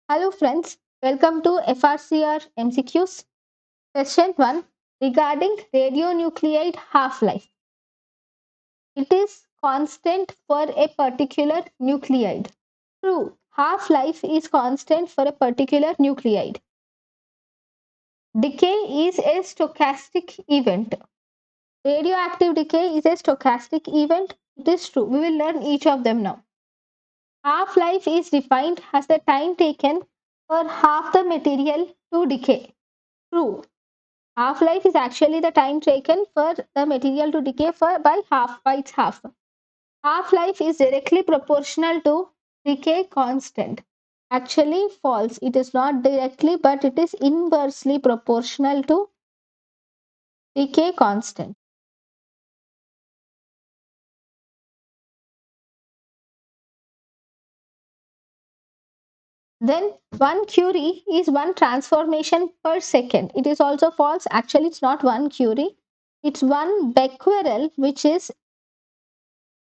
Hello friends, welcome to FRCR MCQs. Question 1 regarding radionuclide half-life. It is constant for a particular nuclide. True, half-life is constant for a particular nuclide. Decay is a stochastic event. Radioactive decay is a stochastic event. It is true. We will learn each of them now. Half-life is defined as the time taken for half the material to decay. True. Half-life is actually the time taken for the material to decay by its half. Half-life is directly proportional to decay constant. Actually false. It is not directly, but it is inversely proportional to decay constant. Then 1 Curie is 1 transformation per second. It is also false. Actually, it's not 1 Curie. It's 1 becquerel, which is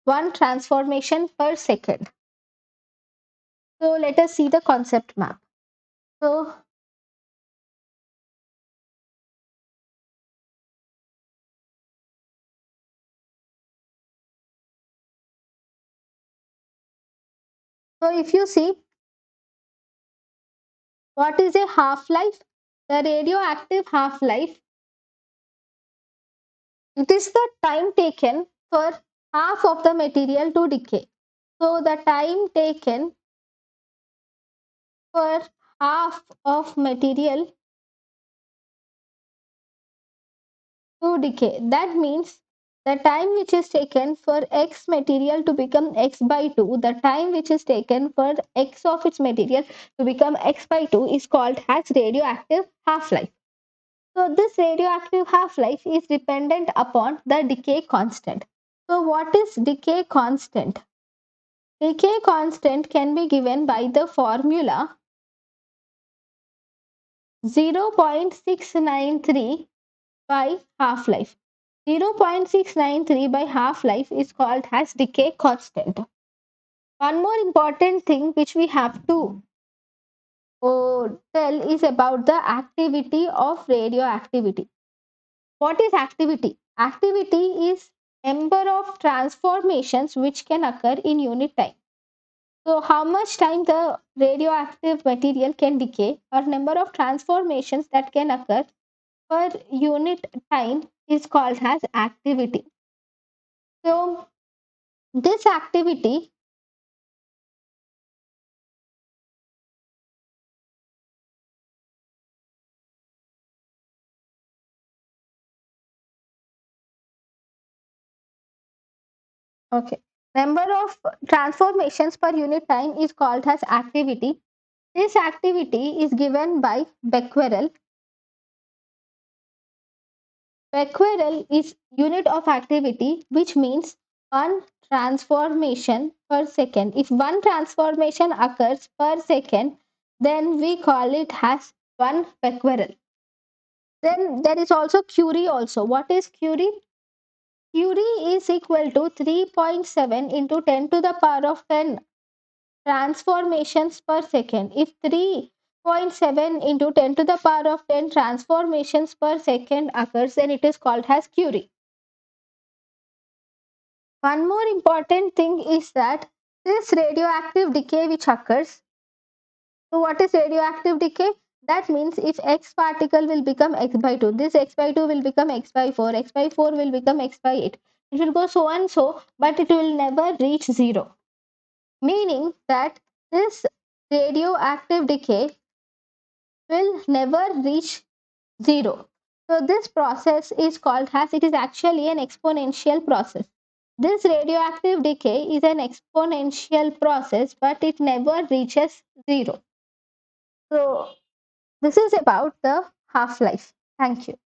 1 transformation per second. So let us see the concept map. So if you see, what is a half-life? The radioactive half-life, it is the time taken for half of the material to decay. So the time taken for half of material to decay. That means the time which is taken for X material to become X by 2, the time which is taken for X of its material to become X by 2 is called as radioactive half-life. So this radioactive half-life is dependent upon the decay constant. So what is decay constant? Decay constant can be given by the formula 0.693 by half-life. 0.693 by half-life is called as decay constant. One more important thing which we have to tell is about the activity of radioactivity. What is activity? Activity is number of transformations which can occur in unit time. So how much time the radioactive material can decay or number of transformations that can occur per unit time is called as activity. So this activity okay, number of transformations per unit time is called as activity. This activity is given by becquerel. Becquerel is unit of activity, which means one transformation per second. If one transformation occurs per second, then we call it as 1 becquerel. Then there is also Curie also. What is Curie? Curie is equal to 3.7 into 10 to the power of 10 transformations per second. If 3.7 into 10 to the power of 10 transformations per second occurs, then it is called as Curie. One more important thing is that this radioactive decay which occurs. So what is radioactive decay? That means if X particle will become X by 2, this X by 2 will become X by 4, X by 4 will become X by 8. It will go so and so, but it will never reach 0. Meaning that this radioactive decay will never reach 0. So this process is called as, it is actually an exponential process. This radioactive decay is an exponential process, but it never reaches 0. So this is about the half-life. Thank you.